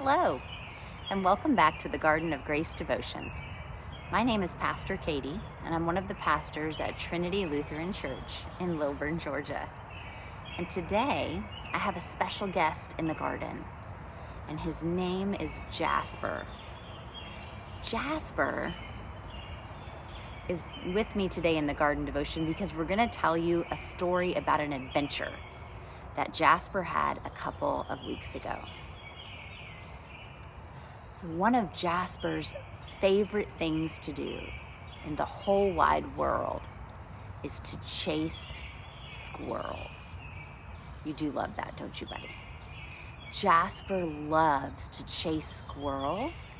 Hello, and welcome back to the Garden of Grace Devotion. My name is Pastor Katie, and I'm one of the pastors at Trinity Lutheran Church in Lilburn, Georgia. And today, I have a special guest in the garden, and his name is Jasper. Jasper is with me today in the garden devotion because we're going to tell you a story about an adventure that Jasper had a couple of weeks ago. So one of Jasper's favorite things to do in the whole wide world is to chase squirrels. You do love that, don't you, buddy? Jasper loves to chase squirrels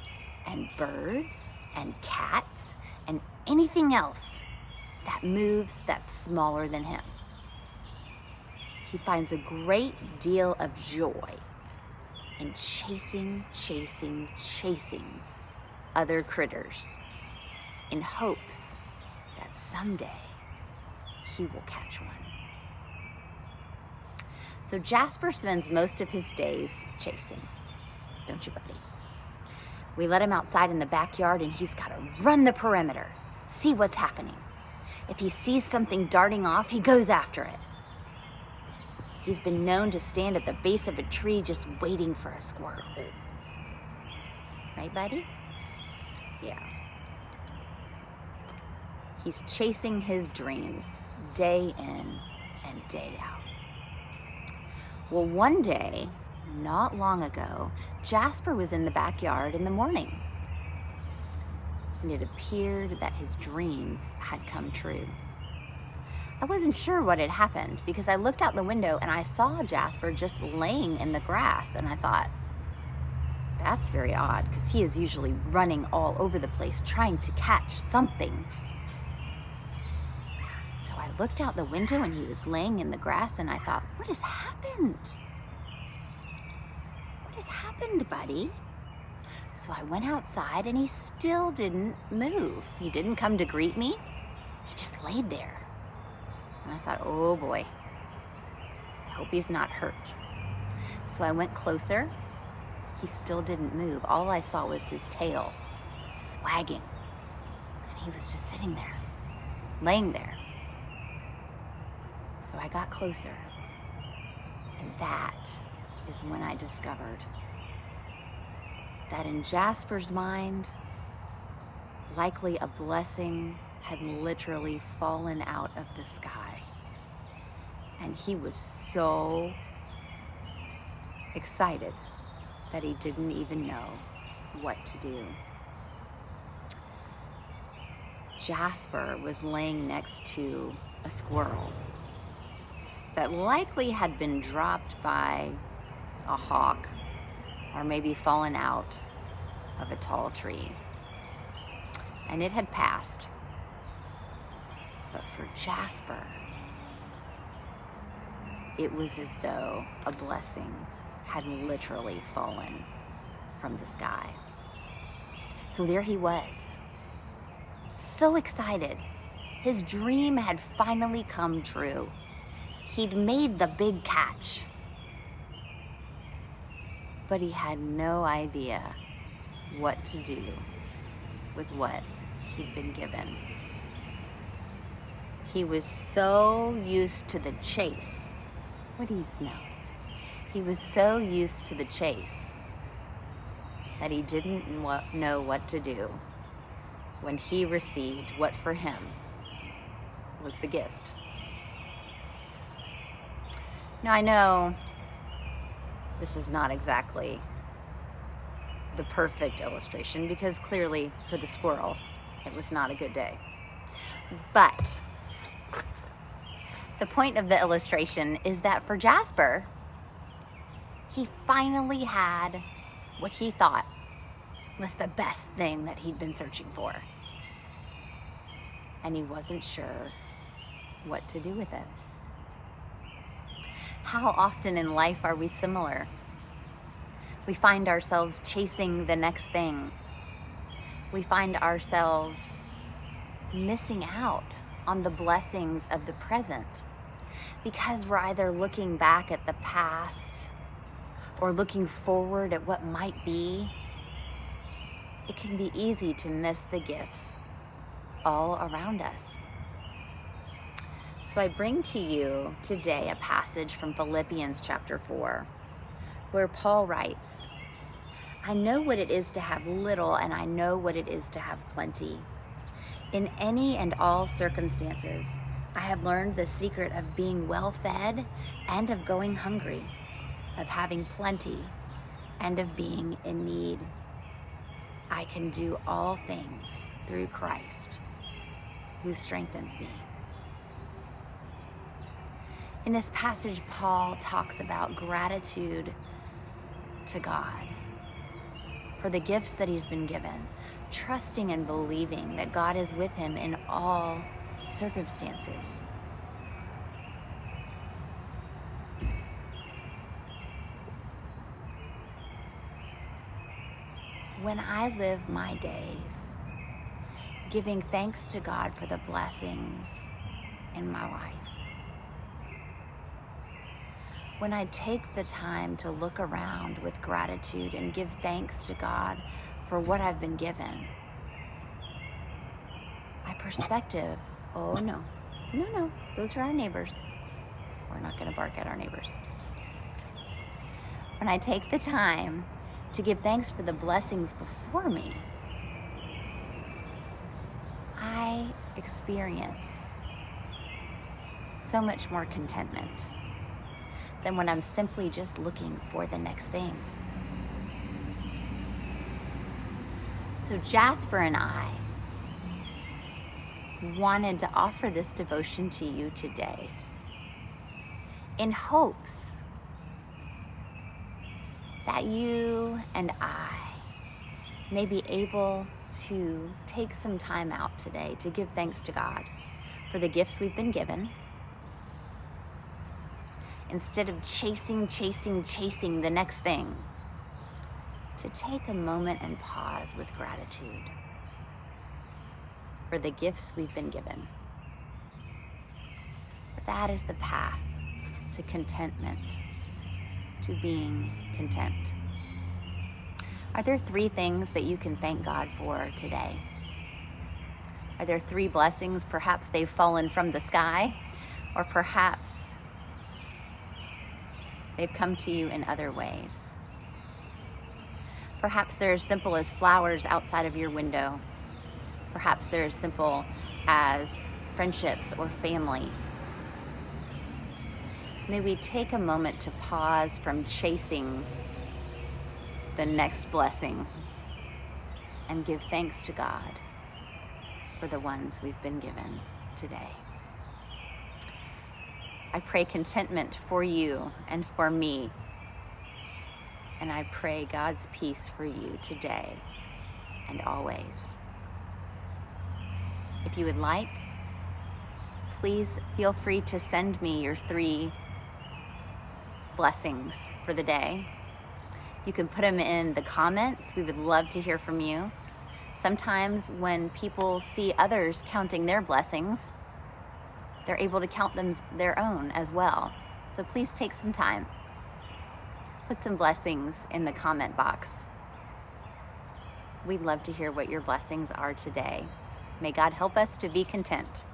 and birds and cats and anything else that moves that's smaller than him. He finds a great deal of joy in chasing other critters in hopes that someday he will catch one. So Jasper spends most of his days chasing, don't you, buddy? We let him outside in the backyard and he's got to run the perimeter, see what's happening. If he sees something darting off, he goes after it. He's been known to stand at the base of a tree just waiting for a squirrel. Right, buddy? Yeah. He's chasing his dreams day in and day out. Well, one day, not long ago, Jasper was in the backyard in the morning. And it appeared that his dreams had come true. I wasn't sure what had happened because I looked out the window and I saw Jasper just laying in the grass, and I thought, that's very odd because he is usually running all over the place trying to catch something. So I looked out the window and he was laying in the grass, and I thought, what has happened? What has happened, buddy? So I went outside and he still didn't move. He didn't come to greet me. He just laid there. And I thought, oh boy, I hope he's not hurt. So I went closer. He still didn't move. All I saw was his tail swagging. And he was just sitting there, laying there. So I got closer. And that is when I discovered that in Jasper's mind, likely a blessing had literally fallen out of the sky. And he was so excited that he didn't even know what to do. Jasper was laying next to a squirrel that likely had been dropped by a hawk or maybe fallen out of a tall tree. And it had passed. But for Jasper, it was as though a blessing had literally fallen from the sky. So there he was, so excited. His dream had finally come true. He'd made the big catch. But he had no idea what to do with what he'd been given. He was so used to the chase. What do you know? He was so used to the chase that he didn't know what to do when he received what for him was the gift. Now I know this is not exactly the perfect illustration because clearly for the squirrel, it was not a good day. But the point of the illustration is that for Jasper, he finally had what he thought was the best thing that he'd been searching for. And he wasn't sure what to do with it. How often in life are we similar? We find ourselves chasing the next thing. We find ourselves missing out on the blessings of the present because we're either looking back at the past or looking forward at what might be, it can be easy to miss the gifts all around us. So I bring to you today a passage from Philippians chapter 4, where Paul writes, "I know what it is to have little, and I know what it is to have plenty. In any and all circumstances, I have learned the secret of being well fed and of going hungry, of having plenty and of being in need. I can do all things through Christ, who strengthens me." In this passage, Paul talks about gratitude to God for the gifts that he's been given, trusting and believing that God is with him in all circumstances. When I live my days giving thanks to God for the blessings in my life, when I take the time to look around with gratitude and give thanks to God for what I've been given, my perspective, oh no, those are our neighbors. We're not gonna bark at our neighbors. Psst, psst, psst. When I take the time to give thanks for the blessings before me, I experience so much more contentment than when I'm simply just looking for the next thing. So Jasper and I wanted to offer this devotion to you today in hopes that you and I may be able to take some time out today to give thanks to God for the gifts we've been given, instead of chasing the next thing, to take a moment and pause with gratitude for the gifts we've been given. That is the path to contentment, to being content. Are there 3 things that you can thank God for today? Are there 3 blessings? Perhaps they've fallen from the sky, or perhaps they've come to you in other ways. Perhaps they're as simple as flowers outside of your window. Perhaps they're as simple as friendships or family. May we take a moment to pause from chasing the next blessing and give thanks to God for the ones we've been given today. I pray contentment for you and for me, and I pray God's peace for you today and always. If you would like, please feel free to send me your 3 blessings for the day. You can put them in the comments. We would love to hear from you. Sometimes when people see others counting their blessings, they're able to count them their own as well. So please take some time. Put some blessings in the comment box. We'd love to hear what your blessings are today. May God help us to be content.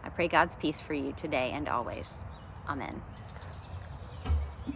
I pray God's peace for you today and always. Amen.